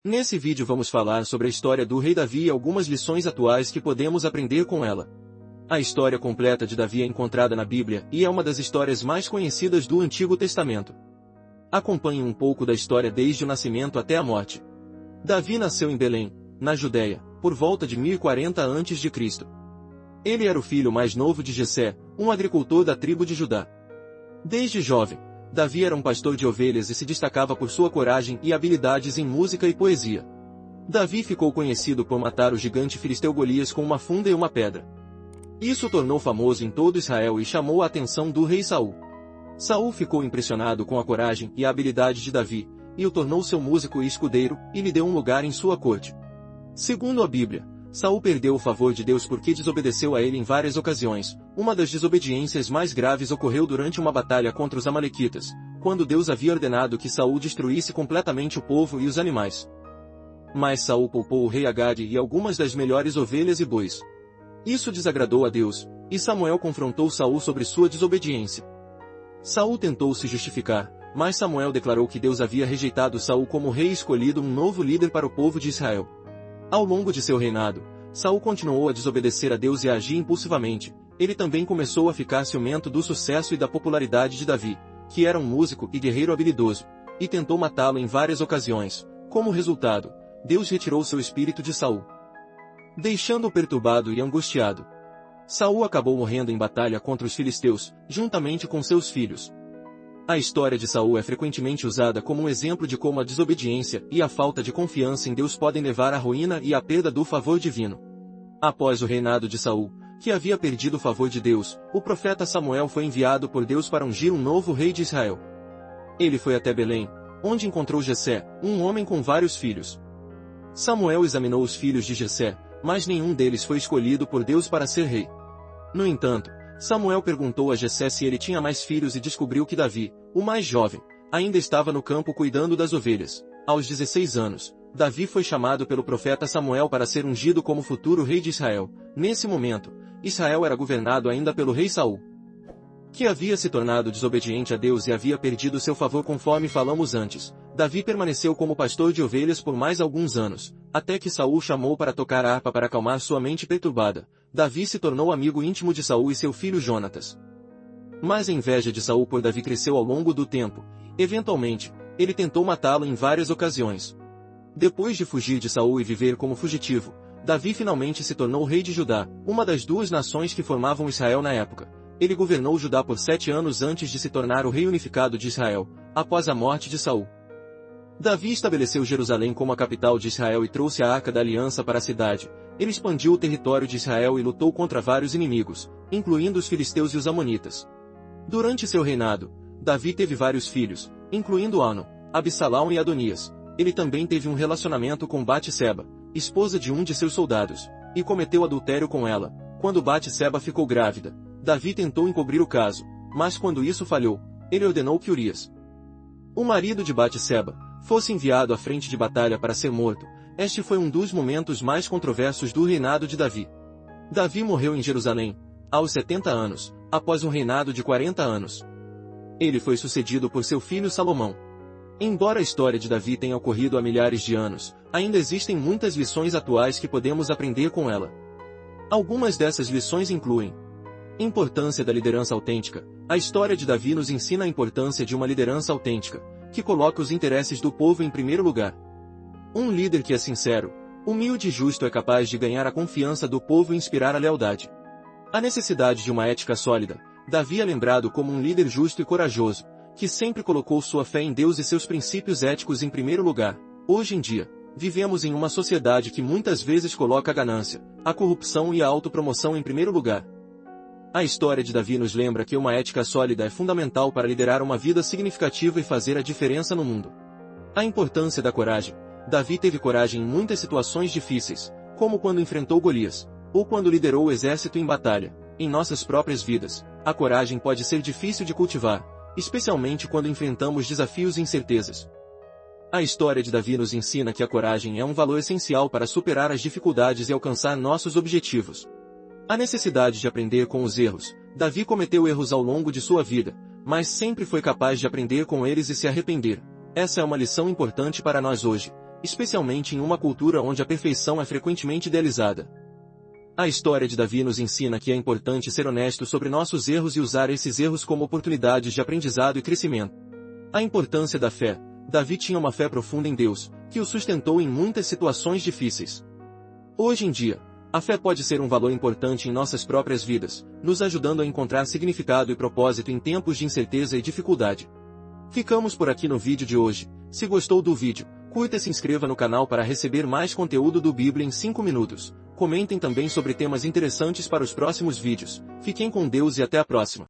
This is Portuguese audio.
Nesse vídeo vamos falar sobre a história do rei Davi e algumas lições atuais que podemos aprender com ela. A história completa de Davi é encontrada na Bíblia e é uma das histórias mais conhecidas do Antigo Testamento. Acompanhe um pouco da história desde o nascimento até a morte. Davi nasceu em Belém, na Judéia, por volta de 1040 a.C. Ele era o filho mais novo de Jessé, um agricultor da tribo de Judá. Desde jovem, Davi era um pastor de ovelhas e se destacava por sua coragem e habilidades em música e poesia. Davi ficou conhecido por matar o gigante filisteu Golias com uma funda e uma pedra. Isso o tornou famoso em todo Israel e chamou a atenção do rei Saul. Saul ficou impressionado com a coragem e a habilidade de Davi, e o tornou seu músico e escudeiro, e lhe deu um lugar em sua corte. Segundo a Bíblia, Saul perdeu o favor de Deus porque desobedeceu a ele em várias ocasiões. Uma das desobediências mais graves ocorreu durante uma batalha contra os amalequitas, quando Deus havia ordenado que Saul destruísse completamente o povo e os animais. Mas Saul poupou o rei Agade e algumas das melhores ovelhas e bois. Isso desagradou a Deus, e Samuel confrontou Saul sobre sua desobediência. Saul tentou se justificar, mas Samuel declarou que Deus havia rejeitado Saul como rei e escolhido um novo líder para o povo de Israel. Ao longo de seu reinado, Saul continuou a desobedecer a Deus e a agir impulsivamente. Ele também começou a ficar ciumento do sucesso e da popularidade de Davi, que era um músico e guerreiro habilidoso, e tentou matá-lo em várias ocasiões. Como resultado, Deus retirou seu espírito de Saul, deixando-o perturbado e angustiado. Saul acabou morrendo em batalha contra os filisteus, juntamente com seus filhos. A história de Saul é frequentemente usada como um exemplo de como a desobediência e a falta de confiança em Deus podem levar à ruína e à perda do favor divino. Após o reinado de Saul, que havia perdido o favor de Deus, o profeta Samuel foi enviado por Deus para ungir um novo rei de Israel. Ele foi até Belém, onde encontrou Jessé, um homem com vários filhos. Samuel examinou os filhos de Jessé, mas nenhum deles foi escolhido por Deus para ser rei. No entanto, Samuel perguntou a Jessé se ele tinha mais filhos e descobriu que Davi, o mais jovem, ainda estava no campo cuidando das ovelhas. Aos 16 anos, Davi foi chamado pelo profeta Samuel para ser ungido como futuro rei de Israel. Nesse momento, Israel era governado ainda pelo rei Saul, que havia se tornado desobediente a Deus e havia perdido seu favor conforme falamos antes. Davi permaneceu como pastor de ovelhas por mais alguns anos, até que Saul chamou para tocar a harpa para acalmar sua mente perturbada. Davi se tornou amigo íntimo de Saul e seu filho Jonatas. Mas a inveja de Saul por Davi cresceu ao longo do tempo. Eventualmente, ele tentou matá-lo em várias ocasiões. Depois de fugir de Saul e viver como fugitivo, Davi finalmente se tornou rei de Judá, uma das duas nações que formavam Israel na época. Ele governou Judá por 7 anos antes de se tornar o rei unificado de Israel, após a morte de Saul. Davi estabeleceu Jerusalém como a capital de Israel e trouxe a Arca da Aliança para a cidade. Ele expandiu o território de Israel e lutou contra vários inimigos, incluindo os filisteus e os amonitas. Durante seu reinado, Davi teve vários filhos, incluindo Amnon, Absalão e Adonias. Ele também teve um relacionamento com Batseba, esposa de um de seus soldados, e cometeu adultério com ela. Quando Batseba ficou grávida, Davi tentou encobrir o caso, mas quando isso falhou, ele ordenou que Urias, o marido de Batseba, fosse enviado à frente de batalha para ser morto. Este foi um dos momentos mais controversos do reinado de Davi. Davi morreu em Jerusalém, aos 70 anos, após um reinado de 40 anos. Ele foi sucedido por seu filho Salomão. Embora a história de Davi tenha ocorrido há milhares de anos, ainda existem muitas lições atuais que podemos aprender com ela. Algumas dessas lições incluem: importância da liderança autêntica. A história de Davi nos ensina a importância de uma liderança autêntica, que coloca os interesses do povo em primeiro lugar. Um líder que é sincero, humilde e justo é capaz de ganhar a confiança do povo e inspirar a lealdade. A necessidade de uma ética sólida. Davi é lembrado como um líder justo e corajoso, que sempre colocou sua fé em Deus e seus princípios éticos em primeiro lugar. Hoje em dia, vivemos em uma sociedade que muitas vezes coloca a ganância, a corrupção e a autopromoção em primeiro lugar. A história de Davi nos lembra que uma ética sólida é fundamental para liderar uma vida significativa e fazer a diferença no mundo. A importância da coragem. Davi teve coragem em muitas situações difíceis, como quando enfrentou Golias, ou quando liderou o exército em batalha. Em nossas próprias vidas, a coragem pode ser difícil de cultivar, especialmente quando enfrentamos desafios e incertezas. A história de Davi nos ensina que a coragem é um valor essencial para superar as dificuldades e alcançar nossos objetivos. A necessidade de aprender com os erros. Davi cometeu erros ao longo de sua vida, mas sempre foi capaz de aprender com eles e se arrepender. Essa é uma lição importante para nós hoje. especialmente em uma cultura onde a perfeição é frequentemente idealizada. A história de Davi nos ensina que é importante ser honesto sobre nossos erros e usar esses erros como oportunidades de aprendizado e crescimento. A importância da fé. Davi tinha uma fé profunda em Deus, que o sustentou em muitas situações difíceis. Hoje em dia, a fé pode ser um valor importante em nossas próprias vidas, nos ajudando a encontrar significado e propósito em tempos de incerteza e dificuldade. Ficamos por aqui no vídeo de hoje. Se gostou do vídeo, curta e se inscreva no canal para receber mais conteúdo do Bíblia em 5 minutos. Comentem também sobre temas interessantes para os próximos vídeos. Fiquem com Deus e até a próxima.